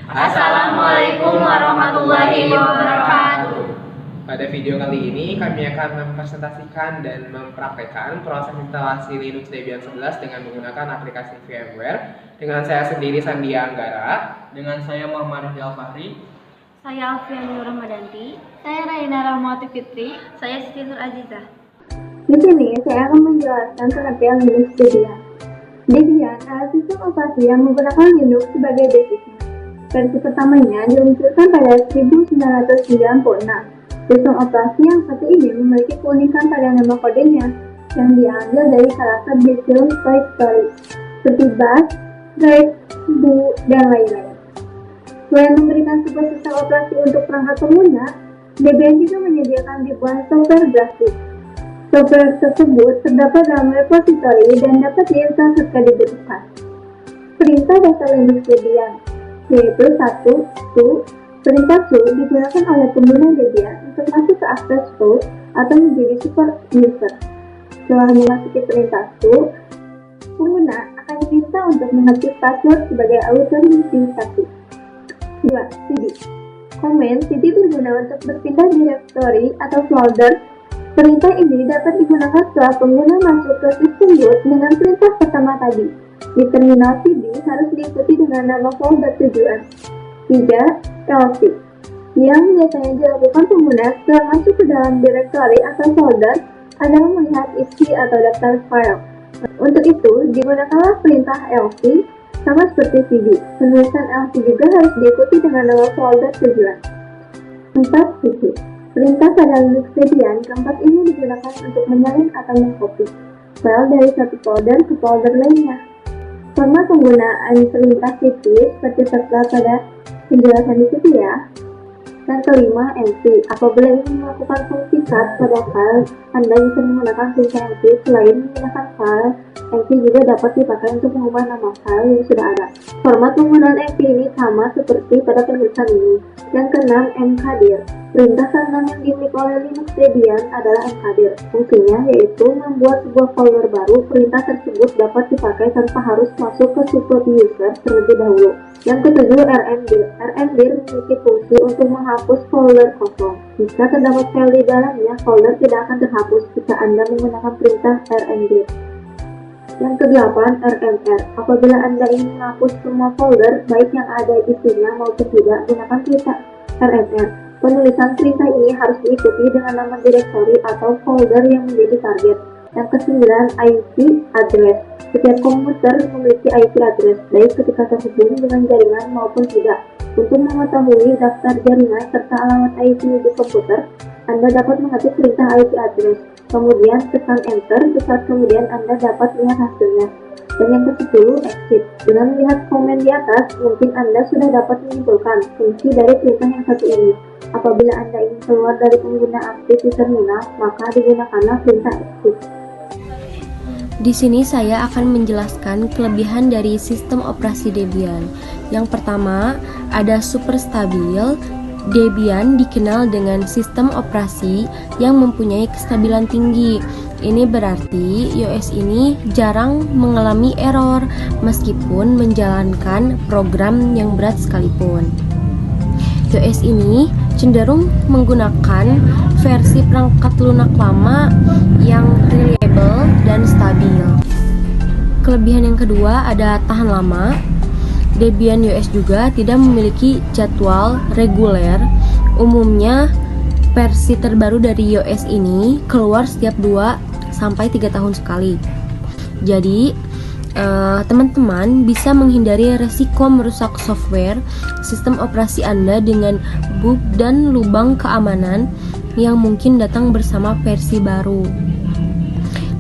Assalamualaikum warahmatullahi wabarakatuh. Pada video kali ini kami akan mempresentasikan dan mempraktekkan proses instalasi Linux Debian 11 dengan menggunakan aplikasi VMware. Dengan saya sendiri Sandia Anggara. Dengan saya Muhammad Rizal Fahri. Saya Alfian Nur Rahmadanti. Saya Raina Rahmawati Fitri. Saya Siti Nur Azizah. Di sini saya akan menjelaskan pengertian Linux Debian. Debian adalah sistem operasi yang menggunakan Linux sebagai basisnya. Versi pertamanya diluncurkan pada 1996. Sistem operasi yang satu ini memiliki keunikan pada nama kodenya yang diambil dari karakter detail Toy Story seperti Buzz, Drake, Boo, dan lain-lain. Selain memberikan sebuah sistem operasi untuk perangkat pengguna, Debian juga menyediakan ribuan software grafis. Software tersebut terdapat dalam repositori dan dapat diinstal ketika dibutuhkan. Perintah dasar Linux Debian yaitu 1. Perintah su digunakan oleh pengguna Debian untuk masuk ke akses root atau menjadi super user. Setelah memasuki perintah su, pengguna akan diminta untuk mengetik password sebagai autentisasi. 2. cd. Komen cd berguna untuk berpindah direktori atau folder. Perintah ini dapat digunakan setelah pengguna masuk ke sistem root dengan perintah pertama tadi. Di terminal cd harus diikuti dengan nama folder tujuan. 3. lc, yang biasanya dilakukan pengguna setelah masuk ke dalam direktori atau folder adalah melihat isi atau daftar file. Untuk itu, digunakanlah perintah lc sama seperti cd. Penulisan lc juga harus diikuti dengan nama folder tujuan. 4. cp. Perintah pada Linux Debian keempat ini digunakan untuk menyalin atau mengcopy file dari satu folder ke folder lainnya. Format penggunaan perintah cp seperti tertera pada penjelasan di situ ya. Dan kelima, NC. Apabila ingin melakukan fungsi cut pada file, Anda bisa menggunakan perintah NC. Selain menggunakan file, NC juga dapat dipakai untuk mengubah nama file yang sudah ada. Format penggunaan NC ini sama seperti pada penjelasan ini. Yang keenam, mkdir. Perintah keenam yang dimiliki oleh Linux Debian adalah mkdir. Fungsinya yaitu membuat sebuah folder baru. Perintah tersebut dapat dipakai tanpa harus masuk ke super user terlebih dahulu. Yang ketujuh, rmdir. Rmdir memiliki fungsi untuk menghapus folder kosong. Jika terdapat file di dalamnya, folder tidak akan terhapus jika Anda menggunakan perintah rmdir. Yang kedelapan, rmr. Apabila Anda ingin menghapus semua folder, baik yang ada isinya maupun tidak, gunakan perintah rmr. Penulisan perintah ini harus diikuti dengan nama direktori atau folder yang menjadi target. Yang kesembilan, IP address. Setiap komputer memiliki IP address, baik ketika terhubung dengan jaringan maupun tidak. Untuk mengetahui daftar jaringan serta alamat IP di komputer, Anda dapat mengetik perintah IP address. Kemudian tekan enter, sesaat kemudian Anda dapat melihat hasilnya. Dan yang ke-10, exit. Dengan melihat komen di atas, mungkin Anda sudah dapat menyimpulkan fungsi dari perintah yang satu ini. Apabila Anda ingin keluar dari pengguna aktif di terminal, maka digunakanlah perintah exit. Di sini saya akan menjelaskan kelebihan dari sistem operasi Debian. Yang pertama, ada super stabil. Debian dikenal dengan sistem operasi yang mempunyai kestabilan tinggi. Ini berarti OS ini jarang mengalami error meskipun menjalankan program yang berat sekalipun. OS ini cenderung menggunakan versi perangkat lunak lama yang reliable dan stabil. Kelebihan yang kedua ada tahan lama. Debian OS juga tidak memiliki jadwal reguler. Umumnya versi terbaru dari OS ini keluar setiap 2-3 tahun sekali. Jadi teman-teman bisa menghindari resiko merusak software sistem operasi Anda dengan bug dan lubang keamanan yang mungkin datang bersama versi baru.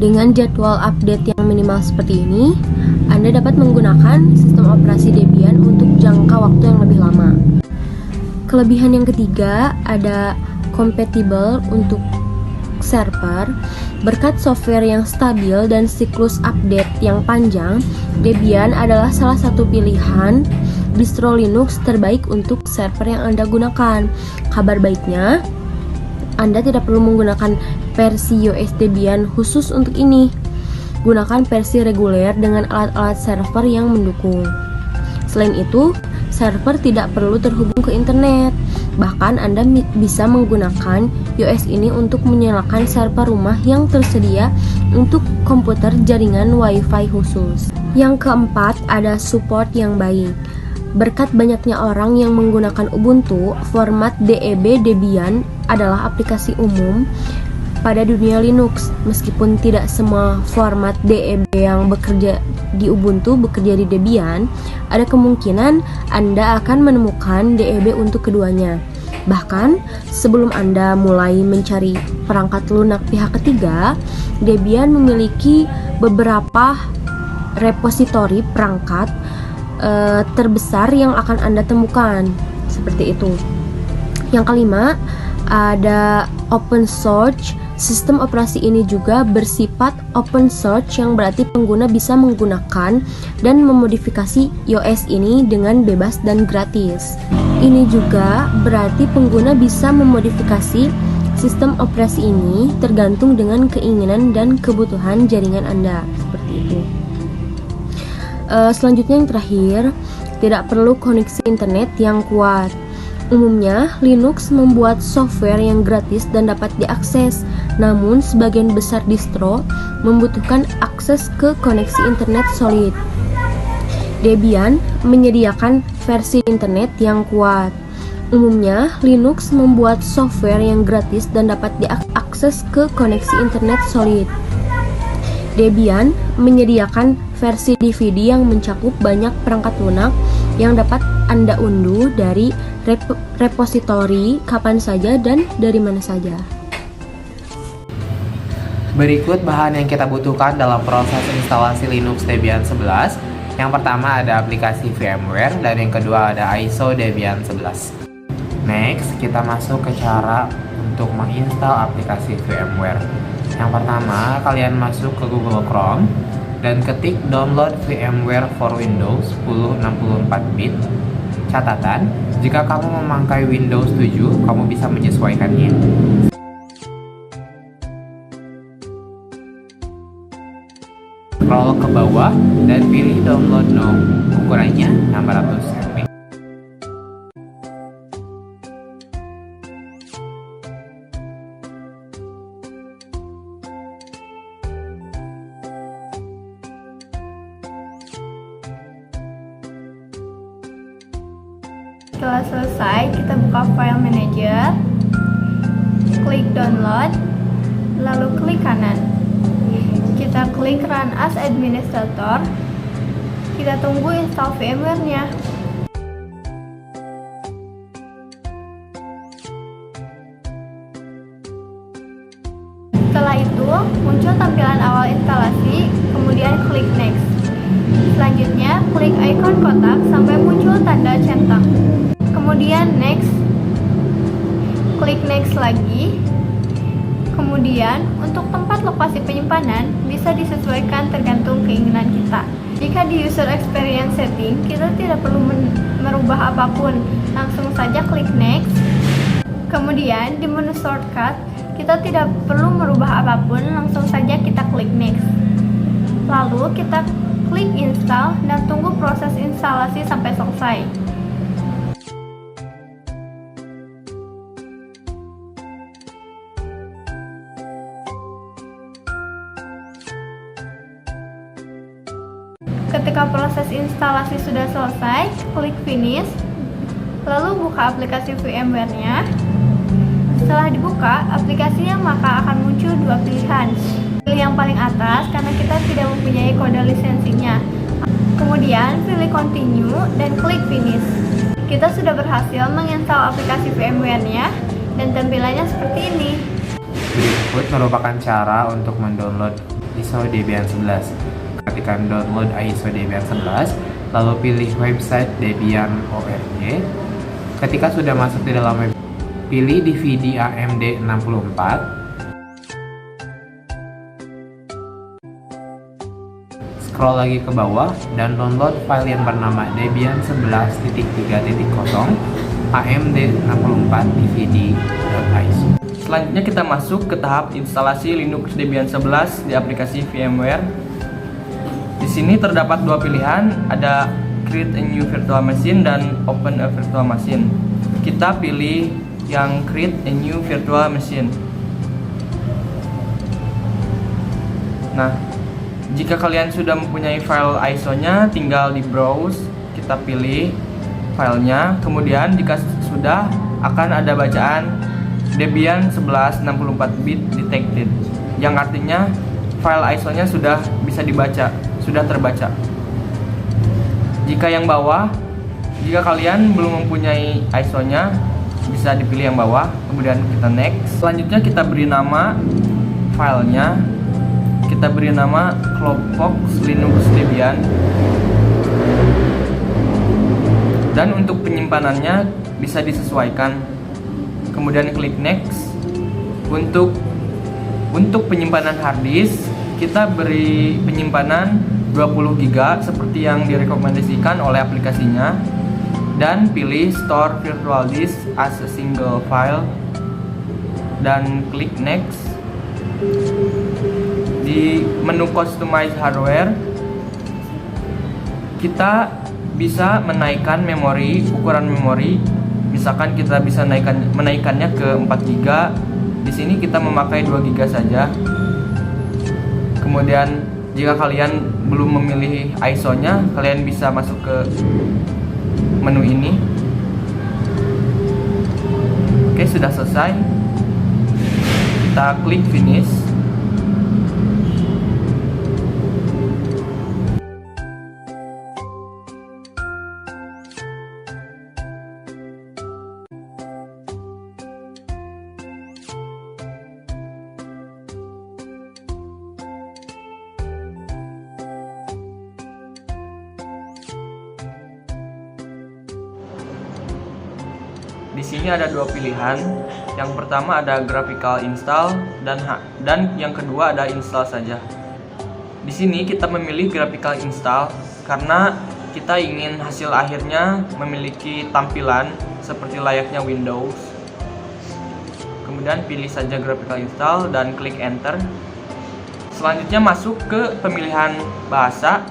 Dengan jadwal update yang minimal seperti ini, Anda dapat menggunakan sistem operasi Debian untuk jangka waktu yang lebih lama. Kelebihan yang ketiga ada compatible untuk server. Berkat software yang stabil dan siklus update yang panjang, Debian adalah salah satu pilihan distro Linux terbaik untuk server yang Anda gunakan. Kabar baiknya, Anda tidak perlu menggunakan versi OS Debian khusus untuk ini. Gunakan versi reguler dengan alat-alat server yang mendukung. Selain itu, server tidak perlu terhubung ke internet. Bahkan Anda bisa menggunakan iOS ini untuk menyalakan server rumah yang tersedia untuk komputer jaringan Wi-Fi khusus. Yang keempat, ada support yang baik. Berkat banyaknya orang yang menggunakan Ubuntu, format DEB Debian adalah aplikasi umum pada dunia Linux. Meskipun tidak semua format DEB yang bekerja di Ubuntu bekerja di Debian, ada kemungkinan Anda akan menemukan DEB untuk keduanya. Bahkan, sebelum Anda mulai mencari perangkat lunak pihak ketiga, Debian memiliki beberapa repositori perangkat terbesar yang akan Anda temukan. Seperti itu. Yang kelima, ada open source. Sistem operasi ini juga bersifat open source, yang berarti pengguna bisa menggunakan dan memodifikasi iOS ini dengan bebas dan gratis. Ini juga berarti pengguna bisa memodifikasi sistem operasi ini tergantung dengan keinginan dan kebutuhan jaringan Anda. Seperti itu. Selanjutnya yang terakhir, tidak perlu koneksi internet yang kuat. Umumnya, Linux membuat software yang gratis dan dapat diakses, namun sebagian besar distro membutuhkan akses ke koneksi internet solid. Debian menyediakan versi internet yang kuat. Umumnya, Linux membuat software yang gratis dan dapat diakses ke koneksi internet solid. Debian menyediakan versi DVD yang mencakup banyak perangkat lunak yang dapat Anda unduh dari repositori kapan saja dan dari mana saja. Berikut bahan yang kita butuhkan dalam proses instalasi Linux Debian 11. Yang pertama ada aplikasi VMware dan yang kedua ada ISO Debian 11. Next, kita masuk ke cara untuk menginstal aplikasi VMware. Yang pertama, kalian masuk ke Google Chrome dan ketik download VMware for Windows 1064-bit. Catatan, jika kamu memakai Windows 7, kamu bisa menyesuaikannya. Scroll ke bawah dan pilih download now. Ukurannya 600 MB. Setelah selesai, kita buka File Manager, klik Download, lalu klik kanan. Kita klik Run as Administrator. Kita tunggu install VMware-nya. Setelah itu, muncul tampilan awal instalasi, kemudian klik Next. Selanjutnya, klik ikon kotak sampai muncul tanda centang. Kemudian Next. Klik Next lagi. Kemudian, untuk tempat lokasi penyimpanan bisa disesuaikan tergantung keinginan kita. Jika di User Experience Setting, kita tidak perlu merubah apapun. Langsung saja klik Next. Kemudian, di menu Shortcut, kita tidak perlu merubah apapun. Langsung saja kita klik Next. Lalu, kita klik Install dan tunggu proses instalasi sampai selesai. Ketika proses instalasi sudah selesai, klik Finish, lalu buka aplikasi VMware-nya. Setelah dibuka aplikasinya, maka akan muncul dua pilihan. Pilih yang paling atas karena kita tidak mempunyai kode lisensinya. Kemudian pilih Continue dan klik Finish. Kita sudah berhasil menginstal aplikasi VMware-nya dan tampilannya seperti ini. Berikut merupakan cara untuk mendownload ISO Debian 11. Ketikkan download ISO Debian 11, lalu pilih website Debian.org. Ketika sudah masuk di dalam web, pilih DVD AMD 64. Scroll lagi ke bawah dan download file yang bernama Debian 11.3.0 AMD 64 DVD.iso. Selanjutnya kita masuk ke tahap instalasi Linux Debian 11 di aplikasi VMware. Di sini terdapat dua pilihan, ada create a new virtual machine dan open a virtual machine. Kita pilih yang create a new virtual machine. Nah, jika kalian sudah mempunyai file ISO-nya, tinggal di browse, kita pilih filenya, kemudian jika sudah akan ada bacaan Debian 11 64-bit detected, yang artinya file ISO-nya sudah bisa dibaca, sudah terbaca. Jika yang bawah, jika kalian belum mempunyai ISO-nya, bisa dipilih yang bawah, kemudian kita next. Selanjutnya kita beri nama filenya, kita beri nama CloudFox Linux Debian. Dan untuk penyimpanannya bisa disesuaikan. Kemudian klik next. Untuk penyimpanan harddisk, kita beri penyimpanan 20 GB seperti yang direkomendasikan oleh aplikasinya, dan pilih store virtual disk as a single file dan klik next. Di menu customize hardware, kita bisa menaikkan memori, ukuran memori. Misalkan kita bisa menaikkannya ke 4 GB. Di sini kita memakai 2 GB saja. Kemudian jika kalian belum memilih ISO-nya, kalian bisa masuk ke menu ini. Oke, sudah selesai. Kita klik finish. Di sini ada dua pilihan. Yang pertama ada graphical install dan yang kedua ada install saja. Di sini kita memilih graphical install karena kita ingin hasil akhirnya memiliki tampilan seperti layaknya Windows. Kemudian pilih saja graphical install dan klik enter. Selanjutnya masuk ke pemilihan bahasa.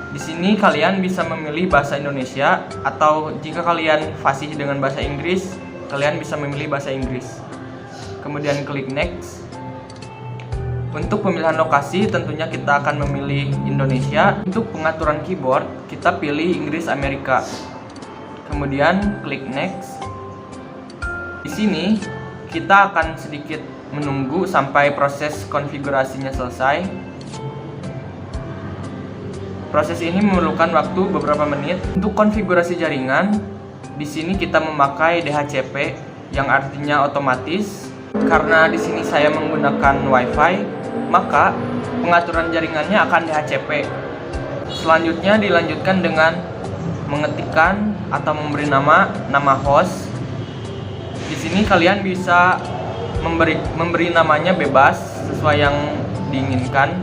Di sini kalian bisa memilih bahasa Indonesia, atau jika kalian fasih dengan bahasa Inggris, kalian bisa memilih bahasa Inggris. Kemudian klik next. Untuk pemilihan lokasi tentunya kita akan memilih Indonesia. Untuk pengaturan keyboard kita pilih Inggris Amerika. Kemudian klik next. Di sini kita akan sedikit menunggu sampai proses konfigurasinya selesai. Proses ini memerlukan waktu beberapa menit. Untuk konfigurasi jaringan, di sini kita memakai DHCP yang artinya otomatis. Karena di sini saya menggunakan WiFi, maka pengaturan jaringannya akan DHCP. Selanjutnya dilanjutkan dengan mengetikkan atau memberi nama host. Di sini kalian bisa memberi namanya bebas sesuai yang diinginkan.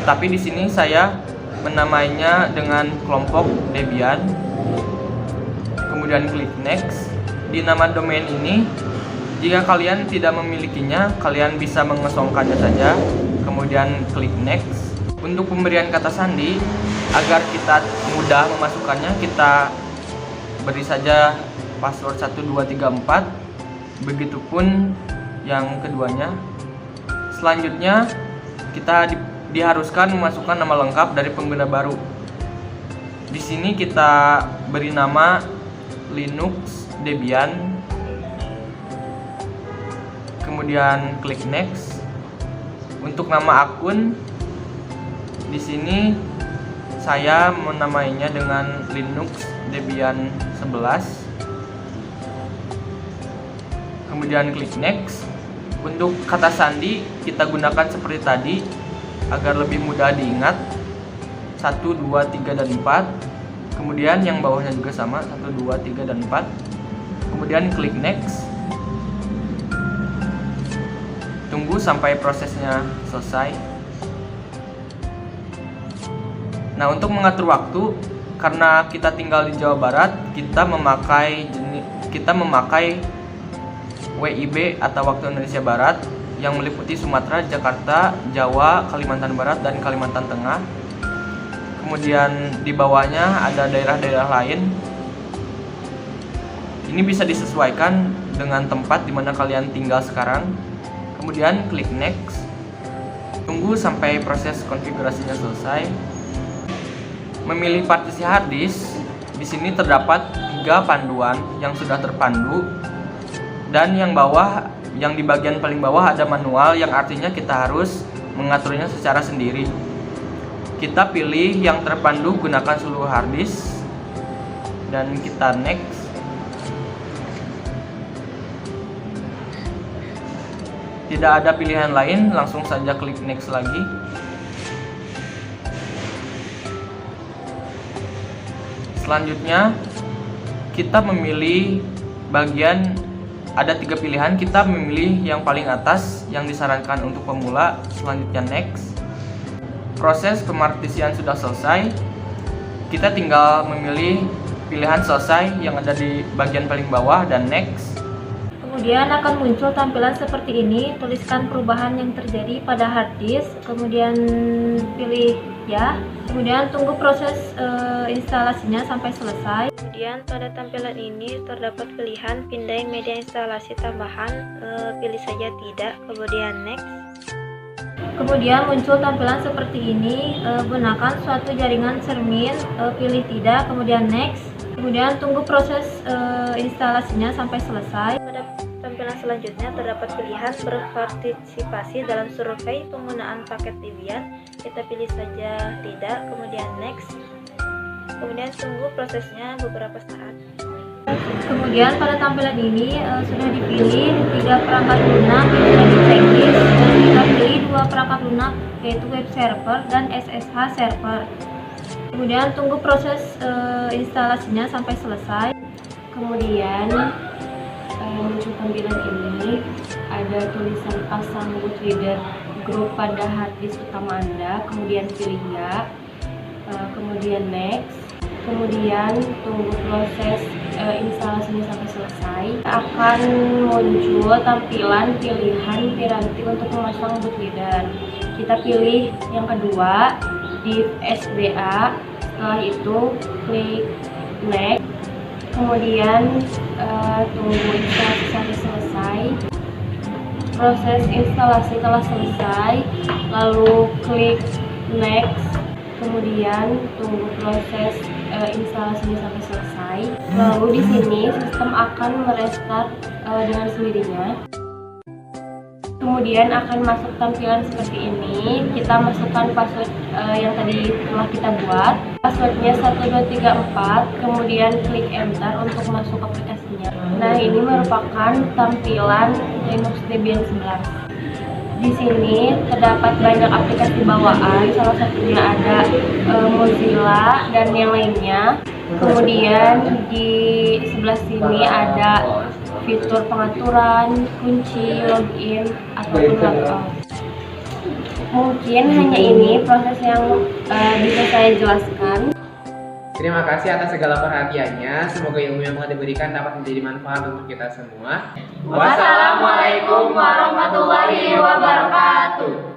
Tapi di sini saya menamainya dengan kelompok Debian. Kemudian klik next. Di nama domain ini, jika kalian tidak memilikinya, kalian bisa mengosongkannya saja. Kemudian klik next. Untuk pemberian kata sandi, agar kita mudah memasukkannya, kita beri saja password 1234. Begitupun yang keduanya. Selanjutnya kita diharuskan memasukkan nama lengkap dari pengguna baru. Di sini kita beri nama Linux Debian. Kemudian klik next. Untuk nama akun, di sini saya menamainya dengan Linux Debian 11. Kemudian klik next. Untuk kata sandi kita gunakan seperti tadi agar lebih mudah diingat, 1, 2, 3, dan 4. Kemudian yang bawahnya juga sama, 1, 2, 3, dan 4. Kemudian klik next. Tunggu sampai prosesnya selesai. Nah, untuk mengatur waktu, karena kita tinggal di Jawa Barat, kita memakai WIB atau waktu Indonesia Barat yang meliputi Sumatera, Jakarta, Jawa, Kalimantan Barat, dan Kalimantan Tengah. kemudian di bawahnya ada daerah-daerah lain. Ini bisa disesuaikan dengan tempat di mana kalian tinggal sekarang. Kemudian klik next. Tunggu sampai proses konfigurasinya selesai. Memilih partisi hard disk. Di sini terdapat 3 panduan yang sudah terpandu, dan yang di bagian paling bawah ada manual, yang artinya kita harus mengaturnya secara sendiri. Kita pilih yang terpandu gunakan seluruh hard disk dan kita next. Tidak ada pilihan lain, langsung saja klik next lagi. Selanjutnya kita memilih bagian, ada 3 pilihan, kita memilih yang paling atas yang disarankan untuk pemula. Selanjutnya next. Proses pemartisian sudah selesai, kita tinggal memilih pilihan selesai yang ada di bagian paling bawah dan next. Kemudian akan muncul tampilan seperti ini. Tuliskan perubahan yang terjadi pada hard disk, kemudian pilih ya. Kemudian tunggu proses instalasinya sampai selesai. Kemudian pada tampilan ini terdapat pilihan pindai media instalasi tambahan, pilih saja tidak, kemudian next. Kemudian muncul tampilan seperti ini, gunakan suatu jaringan cermin, pilih tidak, kemudian next. Kemudian tunggu proses instalasinya sampai selesai. Pada tampilan selanjutnya terdapat pilihan berpartisipasi dalam survei penggunaan paket Debian. Kita pilih saja tidak, kemudian next. Kemudian tunggu prosesnya beberapa saat. Kemudian pada tampilan ini sudah dipilih 3 perangkat lunak yang sudah di checklist, dan kita pilih 2 perangkat lunak yaitu web server dan SSH server. Kemudian tunggu proses instalasinya sampai selesai. Kemudian muncul tampilan ini, ada tulisan pasang boot reader group pada hard disk utama Anda, kemudian pilih ya, kemudian next. Kemudian tunggu proses instalasinya sampai selesai. Akan muncul tampilan pilihan piranti untuk memasang boot reader. Kita pilih yang kedua, div SDA. Setelah itu klik next. Kemudian tunggu instalasi sampai selesai. Proses instalasi telah selesai, lalu klik next. Kemudian tunggu proses instalasinya sampai selesai. Lalu di sini sistem akan merestart dengan sendirinya. Kemudian akan masuk tampilan seperti ini. Kita masukkan password yang tadi telah kita buat. Passwordnya 1234. Kemudian klik enter untuk masuk aplikasinya. Nah, ini merupakan tampilan Linux Debian 11. Di sini terdapat banyak aplikasi bawaan, salah satunya ada Mozilla dan yang lainnya. Kemudian di sebelah sini ada fitur pengaturan, kunci, login, ataupun logout. Mungkin hanya ini proses yang bisa saya jelaskan. Terima kasih atas segala perhatiannya. Semoga ilmu yang telah diberikan dapat menjadi manfaat untuk kita semua. Wassalamualaikum warahmatullahi wabarakatuh.